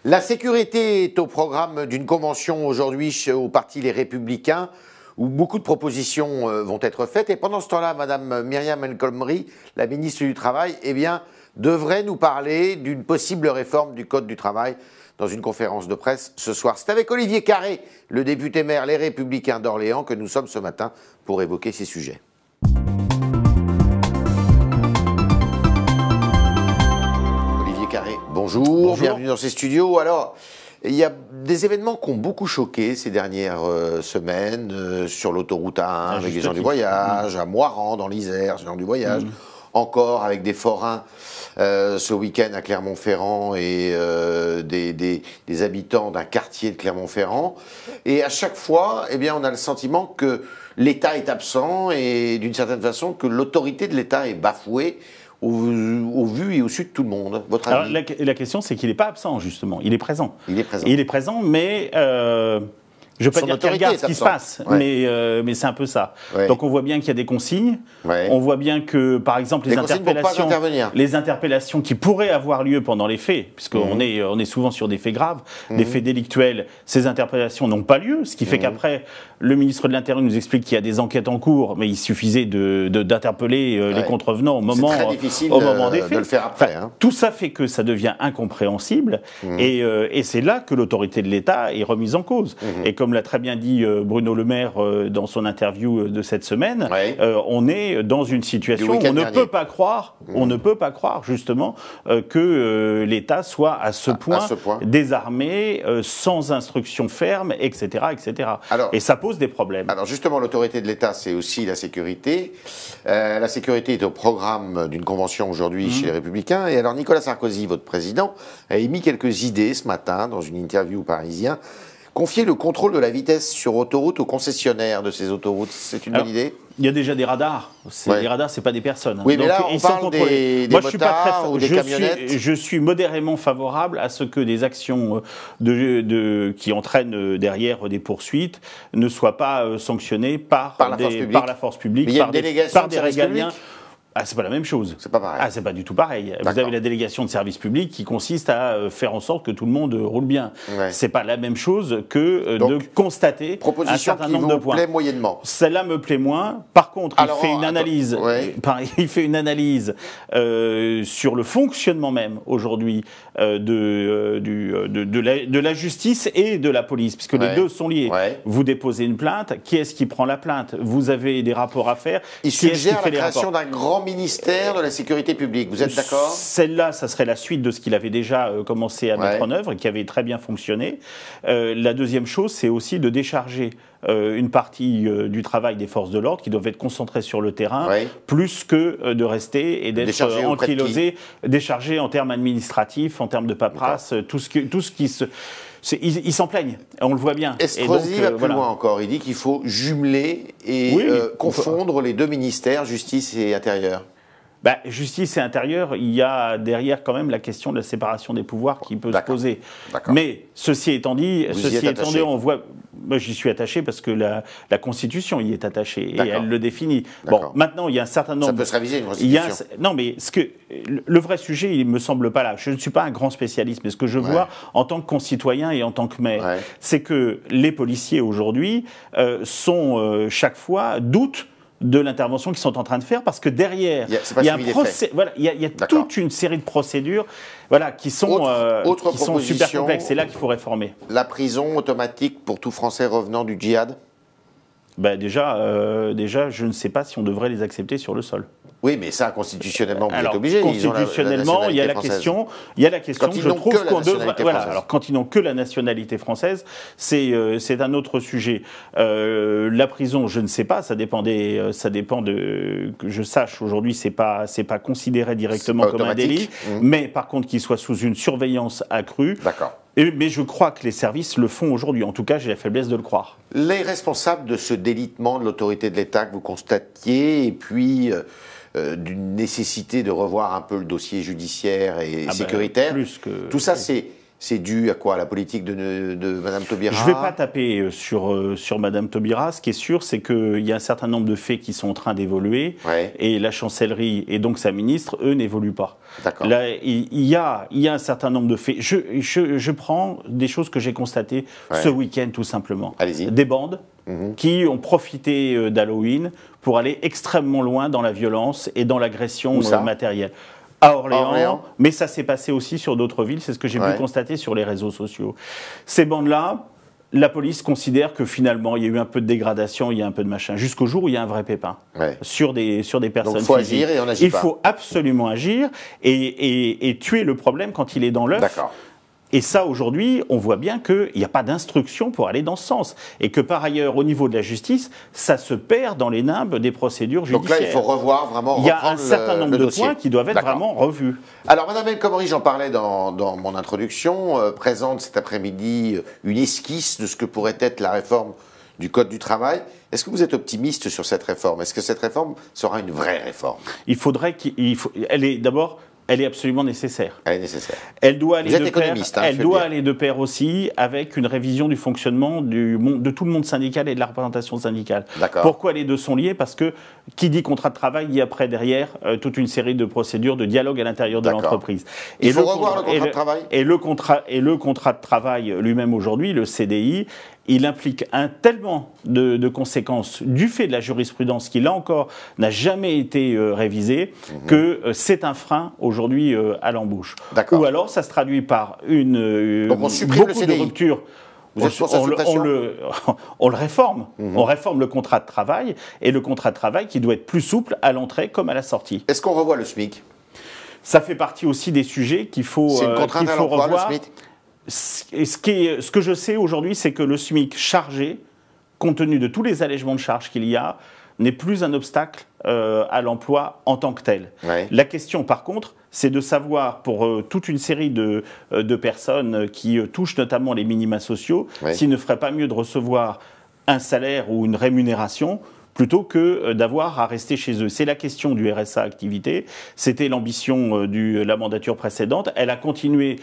La sécurité est au programme d'une convention aujourd'hui au parti Les Républicains où beaucoup de propositions vont être faites. Et pendant ce temps-là, Madame Myriam El Khomri, la ministre du Travail, devrait nous parler d'une possible réforme du Code du travail dans une conférence de presse ce soir. C'est avec Olivier Carré, le député maire Les Républicains d'Orléans, que nous sommes ce matin pour évoquer ces sujets. Bonjour, bienvenue dans ces studios. Alors, il y a des événements qui ont beaucoup choqué ces dernières semaines sur l'autoroute A1 avec les gens du voyage, à Moirans dans l'Isère, les gens du voyage, encore avec des forains ce week-end à Clermont-Ferrand et des habitants d'un quartier de Clermont-Ferrand. Et à chaque fois, on a le sentiment que l'État est absent et d'une certaine façon que l'autorité de l'État est bafouée au vu et au su de tout le monde. Votre avis? Alors, la question, c'est qu'il n'est pas absent, justement. Il est présent. Il est présent. Il est présent, mais je ne veux pas dire qu'il regarde ce qui se passe, mais c'est un peu ça. Ouais. Donc on voit bien qu'il y a des consignes. Ouais. On voit bien que, par exemple, les interpellations qui pourraient avoir lieu pendant les faits, puisqu'on est souvent sur des faits graves, des faits délictuels, ces interpellations n'ont pas lieu, ce qui fait qu'après, le ministre de l'Intérieur nous explique qu'il y a des enquêtes en cours, mais il suffisait d'interpeller les contrevenants au moment des faits. De le faire après. Tout ça fait que ça devient incompréhensible, et c'est là que l'autorité de l'État est remise en cause. Et comme l'a très bien dit Bruno Le Maire dans son interview de cette semaine, on est dans une situation où on ne peut pas croire, justement, que l'État soit à ce point désarmé, sans instruction ferme, etc., etc. Alors, et ça pose des problèmes. Alors justement, l'autorité de l'État, c'est aussi la sécurité. La sécurité est au programme d'une convention aujourd'hui chez les Républicains. Et alors Nicolas Sarkozy, votre président, a émis quelques idées ce matin dans une interview au Parisien. Confier le contrôle de la vitesse sur autoroute aux concessionnaires de ces autoroutes, c'est une bonne idée? Il y a déjà des radars. Les radars, c'est pas des personnes. Oui, mais donc, là, on parle des motards ou des camionnettes. Je suis modérément favorable à ce que des actions qui entraînent derrière des poursuites ne soient pas sanctionnées par la force publique, mais il y a une délégation par des régaliens. Ah, c'est pas la même chose. C'est pas pareil. Ah, c'est pas du tout pareil. Vous avez la délégation de service public qui consiste à faire en sorte que tout le monde roule bien. Ouais. C'est pas la même chose que de constater un certain nombre de points. Plaît moyennement. Celle-là me plaît moins. Par contre, il fait une analyse. Il fait une analyse sur le fonctionnement même aujourd'hui de la justice et de la police, puisque les deux sont liés. Ouais. Vous déposez une plainte. Qui est-ce qui prend la plainte? Vous avez des rapports à faire. Il suggère la création d'un grand ministère de la sécurité publique. Vous êtes d'accord? Celle-là, ça serait la suite de ce qu'il avait déjà commencé à mettre en œuvre et qui avait très bien fonctionné. La deuxième chose, c'est aussi de décharger une partie du travail des forces de l'ordre qui doivent être concentrées sur le terrain, plus que de rester et d'être ankylosés, déchargés en termes administratifs, en termes de paperasse, tout ce qui se... Ils s'en plaignent, on le voit bien. Estrosi va plus loin encore, il dit qu'il faut jumeler et confondre les deux ministères, justice et intérieur. Justice et intérieur, il y a derrière quand même la question de la séparation des pouvoirs qui peut se poser. Mais ceci étant dit, on voit... Moi, j'y suis attaché parce que la Constitution y est attachée et elle le définit. Bon, maintenant, il y a un certain nombre... Ça peut se réviser, une Constitution. Non, mais le vrai sujet, il ne me semble pas là. Je ne suis pas un grand spécialiste, mais ce que je vois en tant que concitoyen et en tant que maire, c'est que les policiers aujourd'hui chaque fois doutent de l'intervention qu'ils sont en train de faire, parce que derrière, il y a toute une série de procédures qui sont super complexes. C'est là qu'il faut réformer. La prison automatique pour tout Français revenant du djihad? Déjà, je ne sais pas si on devrait les accepter sur le sol. Oui, mais ça, constitutionnellement, vous êtes obligé. Constitutionnellement, il y a la question. Quand je trouve qu'on devrait. Alors, quand ils n'ont que la nationalité française, c'est un autre sujet. La prison, je ne sais pas. Ça dépend de que je sache. Aujourd'hui, c'est pas considéré directement comme un délit, mais par contre, qu'il soit sous une surveillance accrue. D'accord. Mais je crois que les services le font aujourd'hui. En tout cas, j'ai la faiblesse de le croire. Les responsables de ce délitement de l'autorité de l'État que vous constatiez, et puis d'une nécessité de revoir un peu le dossier judiciaire et sécuritaire, tout ça, c'est C'est dû à quoi? À la politique de Mme Taubira? Je ne vais pas taper sur Mme Taubira. Ce qui est sûr, c'est qu'il y a un certain nombre de faits qui sont en train d'évoluer. Ouais. Et la chancellerie et donc sa ministre, eux, n'évoluent pas. D'accord. Là, il y a un certain nombre de faits. Je prends des choses que j'ai constatées ce week-end, tout simplement. Allez-y. Des bandes qui ont profité d'Halloween pour aller extrêmement loin dans la violence et dans l'agression matérielle. À Orléans, mais ça s'est passé aussi sur d'autres villes, c'est ce que j'ai pu constater sur les réseaux sociaux. Ces bandes-là, la police considère que finalement, il y a eu un peu de dégradation, il y a un peu de machin, jusqu'au jour où il y a un vrai pépin sur des personnes. Donc il faut agir et on agit pas. Il faut absolument agir et tuer le problème quand il est dans l'œuf. D'accord. Et ça, aujourd'hui, on voit bien qu'il n'y a pas d'instruction pour aller dans ce sens. Et que par ailleurs, au niveau de la justice, ça se perd dans les nimbes des procédures judiciaires. Donc là, il faut revoir vraiment. Il y a un certain nombre de points qui doivent être vraiment revus. Alors, Mme El Khomri, j'en parlais dans mon introduction, présente cet après-midi une esquisse de ce que pourrait être la réforme du Code du travail. Est-ce que vous êtes optimiste sur cette réforme? Est-ce que cette réforme sera une vraie réforme? Il faudrait elle est d'abord... Elle est absolument nécessaire. Elle est nécessaire. Elle doit aller Vous êtes économiste, elle doit aller de pair aussi avec une révision du fonctionnement de tout le monde syndical et de la représentation syndicale. D'accord. Pourquoi les deux sont liés? Parce que qui dit contrat de travail dit après derrière toute une série de procédures de dialogue à l'intérieur de l'entreprise. Il faut revoir le contrat de travail. Et le contrat de travail lui-même aujourd'hui, le CDI, il implique tellement de conséquences du fait de la jurisprudence qui, là encore, n'a jamais été révisée, que c'est un frein aujourd'hui à l'embauche. Ou alors, ça se traduit par donc on supprime beaucoup le CDI. de ruptures. Vous êtes pour sa suppression? On le réforme. On réforme le contrat de travail, et le contrat de travail qui doit être plus souple à l'entrée comme à la sortie. Est-ce qu'on revoit le SMIC? Ça fait partie aussi des sujets qu'il faut revoir. C'est une contrainte à l'emploi, le SMIC? Ce que je sais aujourd'hui, c'est que le SMIC chargé, compte tenu de tous les allègements de charges qu'il y a, n'est plus un obstacle à l'emploi en tant que tel. La question, par contre, c'est de savoir, pour toute une série de personnes qui touchent notamment les minima sociaux, s'il ne ferait pas mieux de recevoir un salaire ou une rémunération plutôt que d'avoir à rester chez eux. C'est la question du RSA activité. C'était l'ambition de la mandature précédente. Elle a continué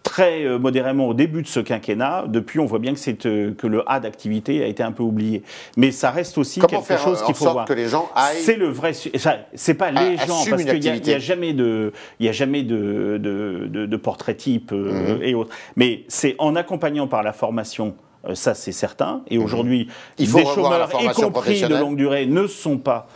très modérément au début de ce quinquennat. Depuis, on voit bien que le A d'activité a été un peu oublié. Mais ça reste aussi quelque chose qu'il faut voir. Que les gens aillent. C'est le vrai. C'est pas les gens, parce qu'il n'y a jamais de portrait type et autres. Mais c'est en accompagnant par la formation. Ça, c'est certain. Et aujourd'hui, des chômeurs, y compris de longue durée, ne sont pas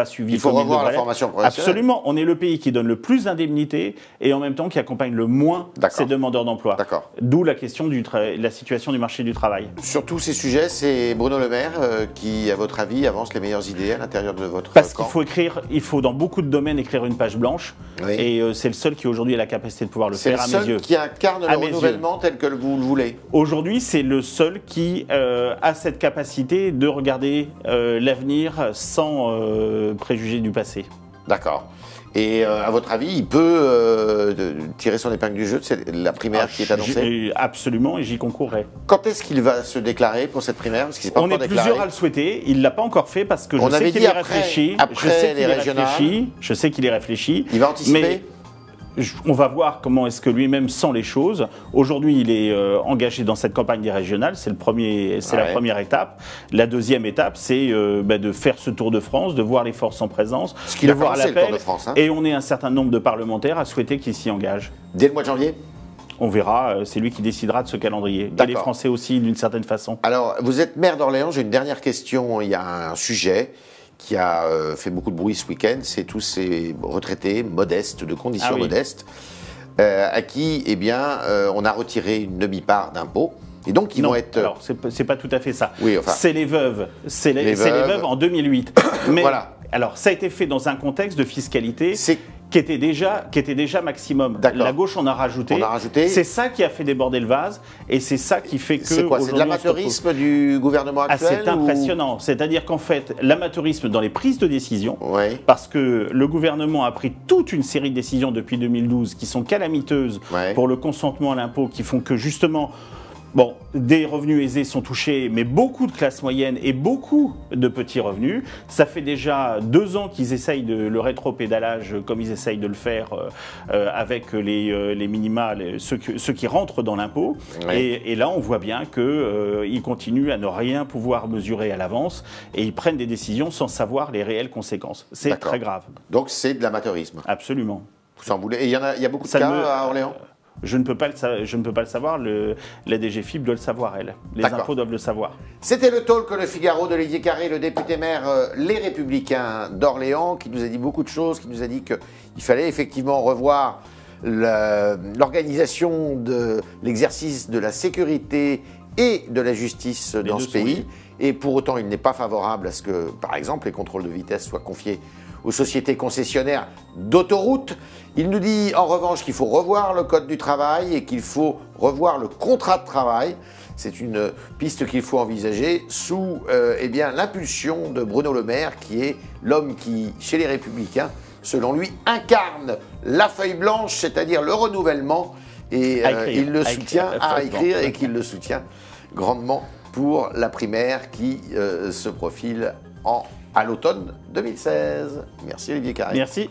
suivis. Il faut revoir la formation professionnelle. Absolument. On est le pays qui donne le plus d'indemnités et en même temps qui accompagne le moins ses demandeurs d'emploi. D'où la question de la situation du marché du travail. Sur tous ces sujets, c'est Bruno Le Maire qui, à votre avis, avance les meilleures idées à l'intérieur de votre camp. Parce qu'il faut dans beaucoup de domaines écrire une page blanche. Et c'est le seul qui aujourd'hui a la capacité de pouvoir le faire à mes yeux. C'est le seul qui incarne le renouvellement tel que vous le voulez. Aujourd'hui, c'est le seul qui a cette capacité de regarder l'avenir sans préjugés du passé. D'accord. Et à votre avis, il peut tirer son épingle du jeu? C'est la primaire qui est annoncée? Absolument, et j'y concourrai. Quand est-ce qu'il va se déclarer pour cette primaire? Parce qu'il On est plusieurs à le souhaiter. Il ne l'a pas encore fait parce que je sais qu'il y réfléchit. Après les régionales. Je sais qu'il y réfléchit. Il va anticiper? On va voir comment est-ce que lui-même sent les choses. Aujourd'hui, il est engagé dans cette campagne des régionales. C'est la première étape. La deuxième étape, c'est de faire ce Tour de France, de voir les forces en présence, de voir l'appel. Et on est un certain nombre de parlementaires à souhaiter qu'il s'y engage. Dès le mois de janvier? On verra, c'est lui qui décidera de ce calendrier. Et les Français aussi, d'une certaine façon. Alors, vous êtes maire d'Orléans. J'ai une dernière question. Il y a un sujet qui a fait beaucoup de bruit ce week-end, c'est tous ces retraités modestes, de conditions modestes, à qui, on a retiré une demi-part d'impôt. Et donc, ils vont être... alors, c'est pas tout à fait ça. Oui, enfin, c'est les veuves. C'est les veuves en 2008. Mais, voilà. Alors, ça a été fait dans un contexte de fiscalité qui était déjà maximum. La gauche en a rajouté. C'est ça qui a fait déborder le vase, et c'est ça qui fait que... C'est quoi? C'est de l'amateurisme du gouvernement actuel? C'est impressionnant. C'est-à-dire qu'en fait, l'amateurisme dans les prises de décision, parce que le gouvernement a pris toute une série de décisions depuis 2012 qui sont calamiteuses pour le consentement à l'impôt, qui font que justement... Bon, des revenus aisés sont touchés, mais beaucoup de classes moyennes et beaucoup de petits revenus. Ça fait déjà 2 ans qu'ils essayent le rétro-pédalage comme ils essayent de le faire avec les minima, ceux qui rentrent dans l'impôt. Ouais. Et là, on voit bien qu'ils continuent à ne rien pouvoir mesurer à l'avance et ils prennent des décisions sans savoir les réelles conséquences. C'est très grave. Donc c'est de l'amateurisme. Absolument. Vous en voulez. Et il y a beaucoup de cas à Orléans? Je ne peux pas le savoir, la DGFiP doit le savoir, elle. Les impôts doivent le savoir. C'était le talk Le Figaro d'Olivier Carré, le député maire Les Républicains d'Orléans, qui nous a dit beaucoup de choses, qui nous a dit qu'il fallait effectivement revoir l'organisation de l'exercice de la sécurité et de la justice dans ce pays. Et pour autant, il n'est pas favorable à ce que, par exemple, les contrôles de vitesse soient confiés aux sociétés concessionnaires d'autoroutes. Il nous dit en revanche qu'il faut revoir le code du travail et qu'il faut revoir le contrat de travail. C'est une piste qu'il faut envisager sous l'impulsion de Bruno Le Maire, qui est l'homme qui, chez les Républicains, selon lui, incarne la feuille blanche, c'est-à-dire le renouvellement, et il le soutient à écrire et qu'il le soutient grandement pour la primaire qui se profile à l'automne 2016. Merci Olivier Carré. Merci.